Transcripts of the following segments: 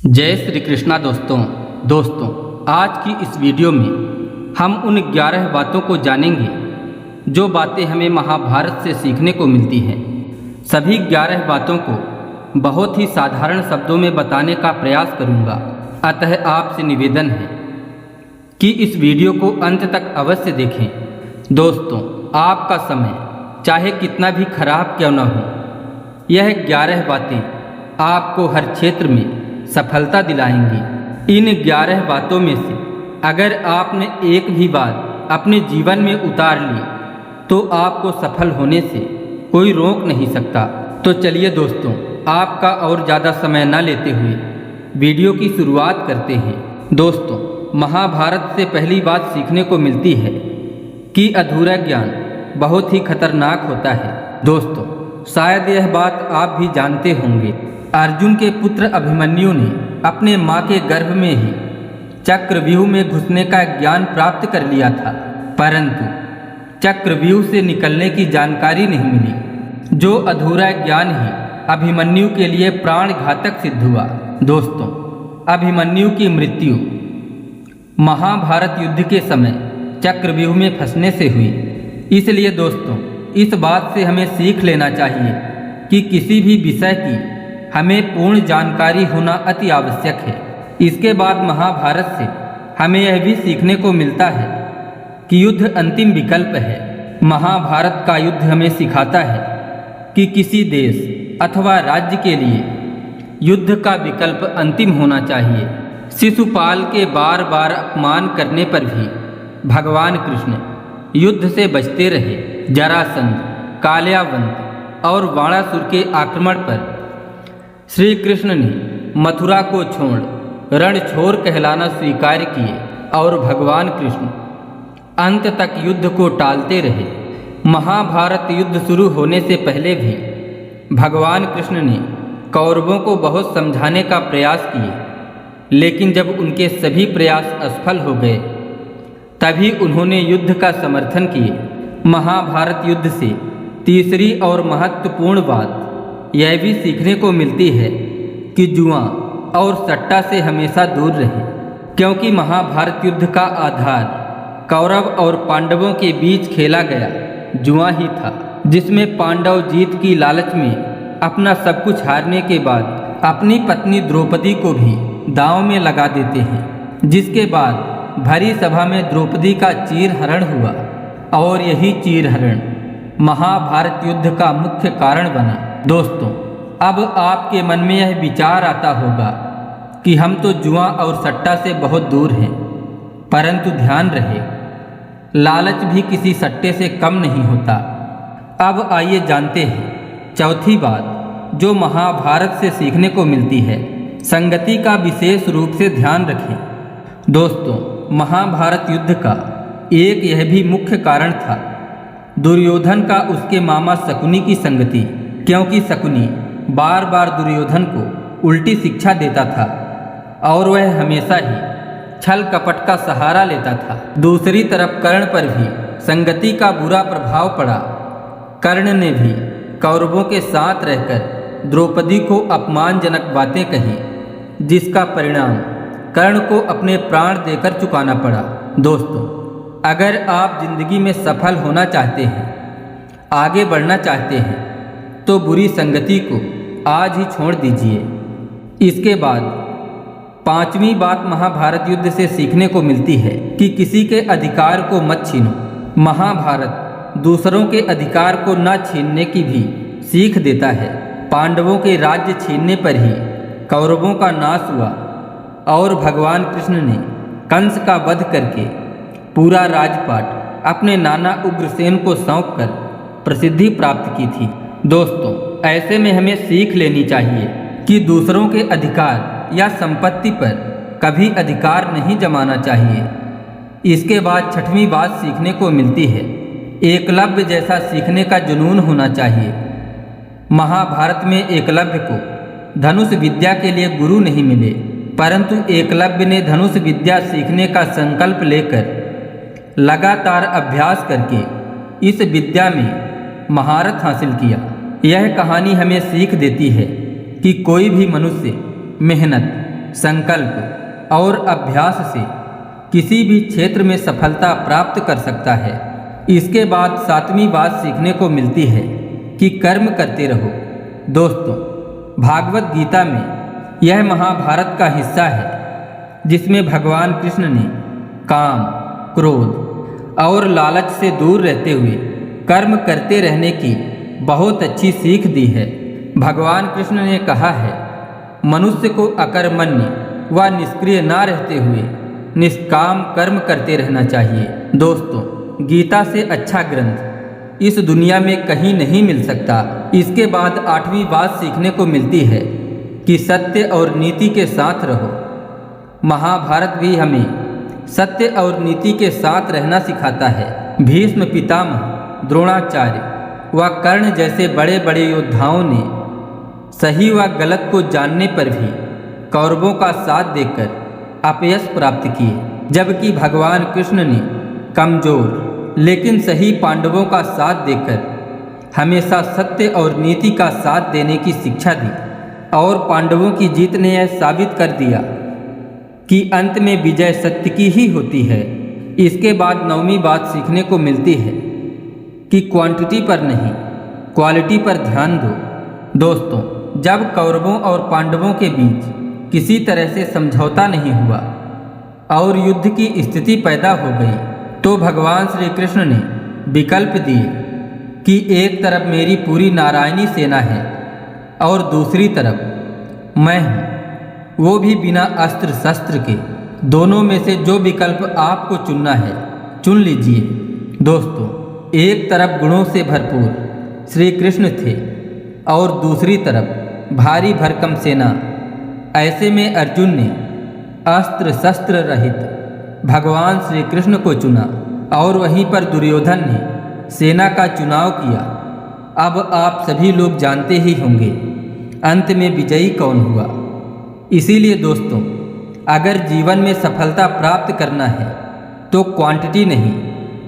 जय श्री कृष्णा दोस्तों आज की इस वीडियो में हम उन 11 बातों को जानेंगे जो बातें हमें महाभारत से सीखने को मिलती हैं। सभी 11 बातों को बहुत ही साधारण शब्दों में बताने का प्रयास करूंगा, अतः आपसे निवेदन है कि इस वीडियो को अंत तक अवश्य देखें। दोस्तों, आपका समय चाहे कितना भी खराब क्यों न हो, यह 11 बातें आपको हर क्षेत्र में सफलता दिलाएंगी। इन 11 बातों में से अगर आपने एक भी बात अपने जीवन में उतार ली तो आपको सफल होने से कोई रोक नहीं सकता। तो चलिए दोस्तों, आपका और ज़्यादा समय न लेते हुए वीडियो की शुरुआत करते हैं। दोस्तों, महाभारत से पहली बात सीखने को मिलती है कि अधूरा ज्ञान बहुत ही खतरनाक होता है। दोस्तों, शायद यह बात आप भी जानते होंगे। अर्जुन के पुत्र अभिमन्यु ने अपने माँ के गर्भ में ही चक्रव्यूह में घुसने का ज्ञान प्राप्त कर लिया था, परंतु चक्रव्यूह से निकलने की जानकारी नहीं मिली। जो अधूरा ज्ञान ही अभिमन्यु के लिए प्राण घातक सिद्ध हुआ। दोस्तों, अभिमन्यु की मृत्यु महाभारत युद्ध के समय चक्रव्यूह में फंसने से हुई। इसलिए दोस्तों, इस बात से हमें सीख लेना चाहिए कि किसी भी विषय की हमें पूर्ण जानकारी होना अति आवश्यक है। इसके बाद महाभारत से हमें यह भी सीखने को मिलता है कि युद्ध अंतिम विकल्प है। महाभारत का युद्ध हमें सिखाता है कि किसी देश अथवा राज्य के लिए युद्ध का विकल्प अंतिम होना चाहिए। शिशुपाल के बार बार अपमान करने पर भी भगवान कृष्ण युद्ध से बचते रहे। जरासंध, काल्यावंत और वाणासुर के आक्रमण पर श्री कृष्ण ने मथुरा को छोड़ रणछोड़ कहलाना स्वीकार किए और भगवान कृष्ण अंत तक युद्ध को टालते रहे। महाभारत युद्ध शुरू होने से पहले भी भगवान कृष्ण ने कौरवों को बहुत समझाने का प्रयास किए, लेकिन जब उनके सभी प्रयास असफल हो गए तभी उन्होंने युद्ध का समर्थन किए। महाभारत युद्ध से तीसरी और महत्वपूर्ण बात यह भी सीखने को मिलती है कि जुआ और सट्टा से हमेशा दूर रहें, क्योंकि महाभारत युद्ध का आधार कौरव और पांडवों के बीच खेला गया जुआ ही था, जिसमें पांडव जीत की लालच में अपना सब कुछ हारने के बाद अपनी पत्नी द्रौपदी को भी दांव में लगा देते हैं, जिसके बाद भरी सभा में द्रौपदी का चीरहरण हुआ और यही चीरहरण महाभारत युद्ध का मुख्य कारण बना। दोस्तों, अब आपके मन में यह विचार आता होगा कि हम तो जुआ और सट्टा से बहुत दूर हैं, परंतु ध्यान रहे, लालच भी किसी सट्टे से कम नहीं होता। अब आइए जानते हैं चौथी बात जो महाभारत से सीखने को मिलती है। संगति का विशेष रूप से ध्यान रखें। दोस्तों, महाभारत युद्ध का एक यह भी मुख्य कारण था दुर्योधन का उसके मामा शकुनी की संगति, क्योंकि शकुनी बार बार दुर्योधन को उल्टी शिक्षा देता था और वह हमेशा ही छल कपट का सहारा लेता था। दूसरी तरफ कर्ण पर भी संगति का बुरा प्रभाव पड़ा। कर्ण ने भी कौरवों के साथ रहकर द्रौपदी को अपमानजनक बातें कही, जिसका परिणाम कर्ण को अपने प्राण देकर चुकाना पड़ा। दोस्तों, अगर आप जिंदगी में सफल होना चाहते हैं, आगे बढ़ना चाहते हैं, तो बुरी संगति को आज ही छोड़ दीजिए। इसके बाद पांचवी बात महाभारत युद्ध से सीखने को मिलती है कि किसी के अधिकार को मत छीनो। महाभारत दूसरों के अधिकार को न छीनने की भी सीख देता है। पांडवों के राज्य छीनने पर ही कौरवों का नाश हुआ और भगवान कृष्ण ने कंस का वध करके पूरा राजपाट अपने नाना उग्रसेन को सौंपकर प्रसिद्धि प्राप्त की थी। दोस्तों, ऐसे में हमें सीख लेनी चाहिए कि दूसरों के अधिकार या संपत्ति पर कभी अधिकार नहीं जमाना चाहिए। इसके बाद छठवीं बात सीखने को मिलती है एकलव्य जैसा सीखने का जुनून होना चाहिए। महाभारत में एकलव्य को धनुष विद्या के लिए गुरु नहीं मिले, परंतु एकलव्य ने धनुष विद्या सीखने का संकल्प लेकर लगातार अभ्यास करके इस विद्या में महारत हासिल किया। यह कहानी हमें सीख देती है कि कोई भी मनुष्य मेहनत, संकल्प और अभ्यास से किसी भी क्षेत्र में सफलता प्राप्त कर सकता है। इसके बाद 7वीं बात सीखने को मिलती है कि कर्म करते रहो। दोस्तों, भागवत गीता में यह महाभारत का हिस्सा है जिसमें भगवान कृष्ण ने काम, क्रोध और लालच से दूर रहते हुए कर्म करते रहने की बहुत अच्छी सीख दी है। भगवान कृष्ण ने कहा है, मनुष्य को अकर्मण्य व निष्क्रिय ना रहते हुए निष्काम कर्म करते रहना चाहिए। दोस्तों, गीता से अच्छा ग्रंथ इस दुनिया में कहीं नहीं मिल सकता। इसके बाद 8वीं बात सीखने को मिलती है कि सत्य और नीति के साथ रहो। महाभारत भी हमें सत्य और नीति के साथ रहना सिखाता है। भीष्म पितामह, द्रोणाचार्य व कर्ण जैसे बड़े बड़े योद्धाओं ने सही व गलत को जानने पर भी कौरवों का साथ देकर अपयश प्राप्त किए, जबकि भगवान कृष्ण ने कमजोर लेकिन सही पांडवों का साथ देकर हमेशा सत्य और नीति का साथ देने की शिक्षा दी और पांडवों की जीत ने यह साबित कर दिया कि अंत में विजय सत्य की ही होती है। इसके बाद 9वीं बात सीखने को मिलती है कि क्वांटिटी पर नहीं, क्वालिटी पर ध्यान दो। दोस्तों, जब कौरवों और पांडवों के बीच किसी तरह से समझौता नहीं हुआ और युद्ध की स्थिति पैदा हो गई, तो भगवान श्री कृष्ण ने विकल्प दिए कि एक तरफ मेरी पूरी नारायणी सेना है और दूसरी तरफ मैं हूँ, वो भी बिना अस्त्र शस्त्र के। दोनों में से जो विकल्प आपको चुनना है चुन लीजिए। दोस्तों, एक तरफ गुणों से भरपूर श्री कृष्ण थे और दूसरी तरफ भारी भरकम सेना। ऐसे में अर्जुन ने अस्त्र शस्त्र रहित भगवान श्री कृष्ण को चुना और वहीं पर दुर्योधन ने सेना का चुनाव किया। अब आप सभी लोग जानते ही होंगे अंत में विजयी कौन हुआ। इसीलिए दोस्तों, अगर जीवन में सफलता प्राप्त करना है तो क्वांटिटी नहीं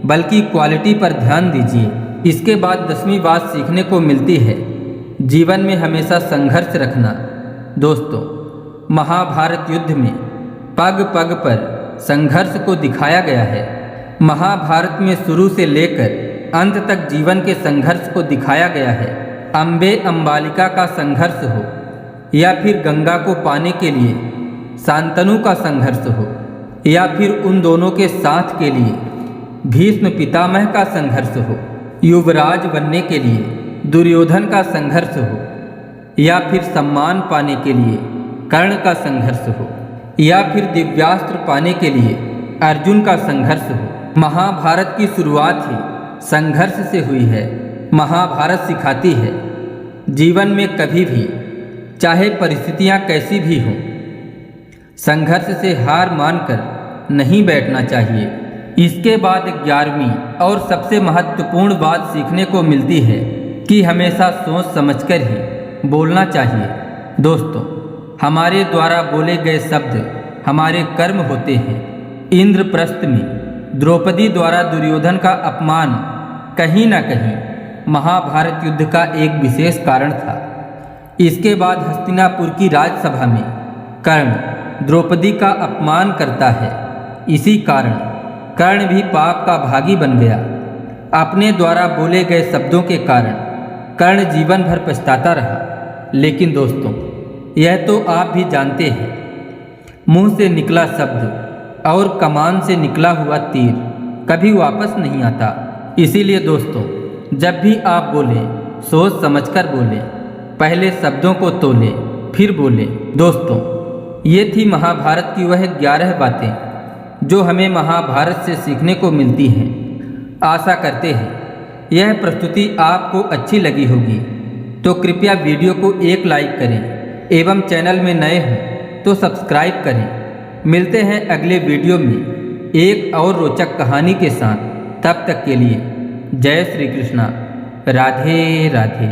बल्कि क्वालिटी पर ध्यान दीजिए। इसके बाद 10वीं बात सीखने को मिलती है, जीवन में हमेशा संघर्ष रखना। दोस्तों, महाभारत युद्ध में पग पग पर संघर्ष को दिखाया गया है। महाभारत में शुरू से लेकर अंत तक जीवन के संघर्ष को दिखाया गया है। अम्बे अम्बालिका का संघर्ष हो या फिर गंगा को पाने के लिए शांतनु का संघर्ष हो या फिर उन दोनों के साथ के लिए भीष्म पितामह का संघर्ष हो, युवराज बनने के लिए दुर्योधन का संघर्ष हो या फिर सम्मान पाने के लिए कर्ण का संघर्ष हो या फिर दिव्यास्त्र पाने के लिए अर्जुन का संघर्ष हो। महाभारत की शुरुआत ही संघर्ष से हुई है। महाभारत सिखाती है जीवन में कभी भी चाहे परिस्थितियां कैसी भी हों, संघर्ष से हार मानकर नहीं बैठना चाहिए। इसके बाद 11वीं और सबसे महत्वपूर्ण बात सीखने को मिलती है कि हमेशा सोच समझकर ही बोलना चाहिए। दोस्तों, हमारे द्वारा बोले गए शब्द हमारे कर्म होते हैं। इंद्रप्रस्थ में द्रौपदी द्वारा दुर्योधन का अपमान कहीं न कहीं महाभारत युद्ध का एक विशेष कारण था। इसके बाद हस्तिनापुर की राजसभा में कर्ण द्रौपदी का अपमान करता है। इसी कारण कर्ण भी पाप का भागी बन गया। अपने द्वारा बोले गए शब्दों के कारण कर्ण जीवन भर पछताता रहा। लेकिन दोस्तों, यह तो आप भी जानते हैं, मुंह से निकला शब्द और कमान से निकला हुआ तीर कभी वापस नहीं आता। इसीलिए दोस्तों, जब भी आप बोलें सोच समझकर बोलें, पहले शब्दों को तोलें फिर बोलें। दोस्तों, ये थी महाभारत की वह 11 बातें जो हमें महाभारत से सीखने को मिलती हैं। आशा करते हैं यह प्रस्तुति आपको अच्छी लगी होगी, तो कृपया वीडियो को एक लाइक करें एवं चैनल में नए हों तो सब्सक्राइब करें। मिलते हैं अगले वीडियो में एक और रोचक कहानी के साथ। तब तक के लिए जय श्री कृष्णा, राधे राधे।